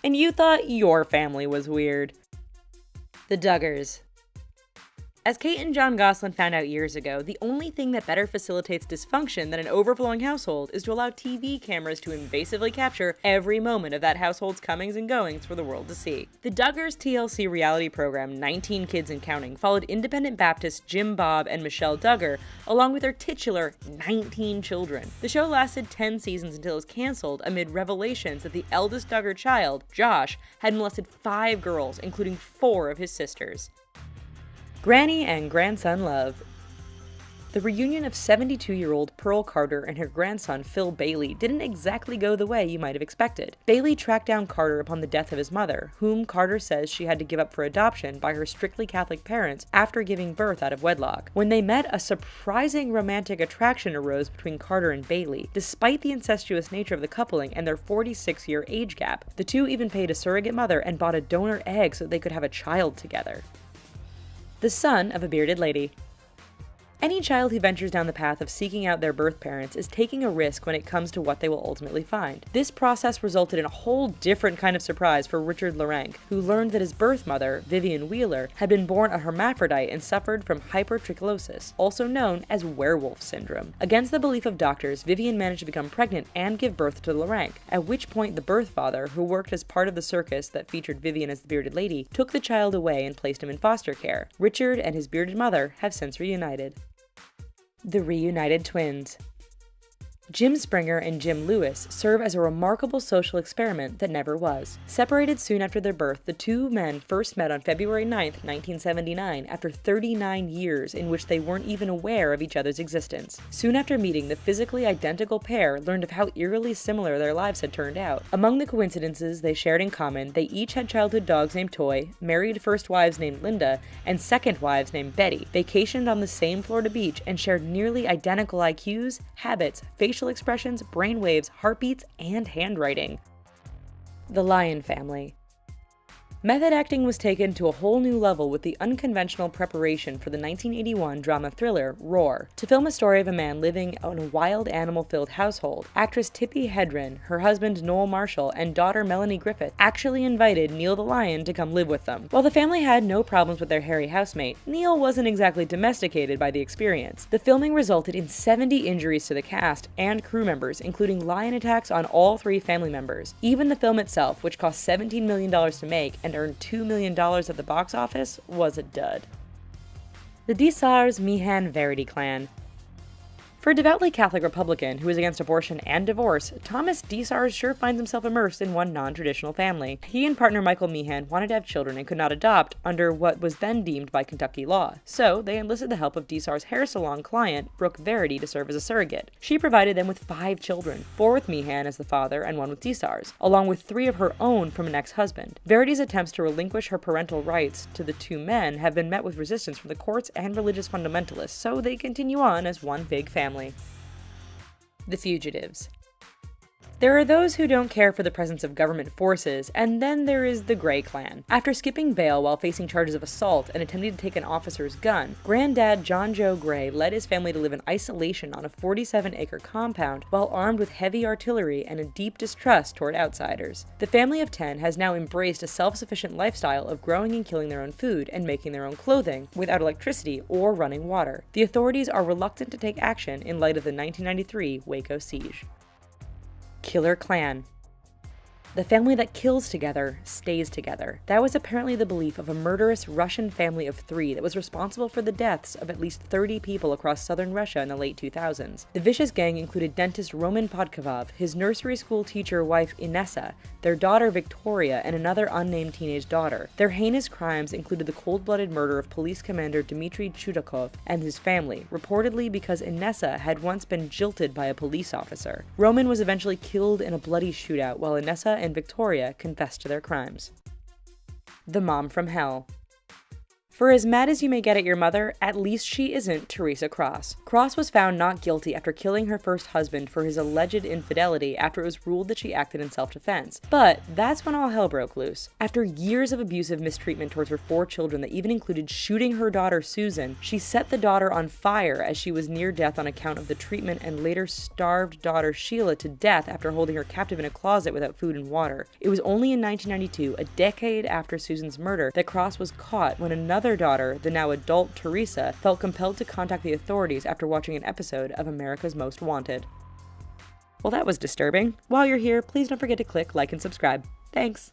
And you thought your family was weird. The Duggars. As Kate and John Gosselin found out years ago, the only thing that better facilitates dysfunction than an overflowing household is to allow TV cameras to invasively capture every moment of that household's comings and goings for the world to see. The Duggars TLC reality program, 19 Kids and Counting, followed independent Baptists Jim Bob and Michelle Duggar, along with their titular 19 children. The show lasted 10 seasons until it was canceled amid revelations that the eldest Duggar child, Josh, had molested 5 girls, including 4 of his sisters. Granny and Grandson Love. The reunion of 72-year-old Pearl Carter and her grandson Phil Bailey didn't exactly go the way you might have expected. Bailey tracked down Carter upon the death of his mother, whom Carter says she had to give up for adoption by her strictly Catholic parents after giving birth out of wedlock. When they met, a surprising romantic attraction arose between Carter and Bailey, despite the incestuous nature of the coupling and their 46-year age gap. The two even paid a surrogate mother and bought a donor egg so that they could have a child together. The son of a bearded lady. Any child who ventures down the path of seeking out their birth parents is taking a risk when it comes to what they will ultimately find. This process resulted in a whole different kind of surprise for Richard Lorenk, who learned that his birth mother, Vivian Wheeler, had been born a hermaphrodite and suffered from hypertrichosis, also known as werewolf syndrome. Against the belief of doctors, Vivian managed to become pregnant and give birth to Lorenk, at which point the birth father, who worked as part of the circus that featured Vivian as the bearded lady, took the child away and placed him in foster care. Richard and his bearded mother have since reunited. The Reunited Twins. Jim Springer and Jim Lewis serve as a remarkable social experiment that never was. Separated soon after their birth, the two men first met on February 9, 1979, after 39 years in which they weren't even aware of each other's existence. Soon after meeting, the physically identical pair learned of how eerily similar their lives had turned out. Among the coincidences they shared in common, they each had childhood dogs named Toy, married first wives named Linda, and second wives named Betty, vacationed on the same Florida beach, and shared nearly identical IQs, habits, facial expressions, brainwaves, heartbeats, and handwriting. The Lyon Family. Method acting was taken to a whole new level with the unconventional preparation for the 1981 drama thriller Roar. To film a story of a man living in a wild animal-filled household, actress Tippi Hedren, her husband Noel Marshall, and daughter Melanie Griffith actually invited Neil the Lion to come live with them. While the family had no problems with their hairy housemate, Neil wasn't exactly domesticated by the experience. The filming resulted in 70 injuries to the cast and crew members, including lion attacks on all 3 family members. Even the film itself, which cost $17 million to make and earned $2 million at the box office, was a dud. The Desars-Meehan Verity clan. For a devoutly Catholic Republican who is against abortion and divorce, Thomas Desars sure finds himself immersed in one non-traditional family. He and partner Michael Meehan wanted to have children and could not adopt under what was then deemed by Kentucky law, so they enlisted the help of Desars' hair salon client, Brooke Verity, to serve as a surrogate. She provided them with 5 children, 4 with Meehan as the father and 1 with Desars, along with 3 of her own from an ex-husband. Verity's attempts to relinquish her parental rights to the 2 men have been met with resistance from the courts and religious fundamentalists, so they continue on as one big family. The Fugitives. There are those who don't care for the presence of government forces, and then there is the Gray Clan. After skipping bail while facing charges of assault and attempting to take an officer's gun, Granddad John Joe Gray led his family to live in isolation on a 47-acre compound while armed with heavy artillery and a deep distrust toward outsiders. The family of 10 has now embraced a self-sufficient lifestyle of growing and killing their own food and making their own clothing without electricity or running water. The authorities are reluctant to take action in light of the 1993 Waco siege. Killer Clan. The family that kills together stays together. That was apparently the belief of a murderous Russian family of 3 that was responsible for the deaths of at least 30 people across southern Russia in the late 2000s. The vicious gang included dentist Roman Podkovov, his nursery school teacher wife Inessa, their daughter Victoria, and another unnamed teenage daughter. Their heinous crimes included the cold-blooded murder of police commander Dmitry Chudakov and his family, reportedly because Inessa had once been jilted by a police officer. Roman was eventually killed in a bloody shootout while Inessa and Victoria confessed to their crimes. The Mom from Hell. For as mad as you may get at your mother, at least she isn't Teresa Cross. Cross was found not guilty after killing her first husband for his alleged infidelity after it was ruled that she acted in self-defense. But that's when all hell broke loose. After years of abusive mistreatment towards her 4 children that even included shooting her daughter Susan, she set the daughter on fire as she was near death on account of the treatment and later starved daughter Sheila to death after holding her captive in a closet without food and water. It was only in 1992, a decade after Susan's murder, that Cross was caught when another daughter, the now adult Teresa, felt compelled to contact the authorities after watching an episode of America's Most Wanted. Well, that was disturbing. While you're here, please don't forget to click like and subscribe. Thanks!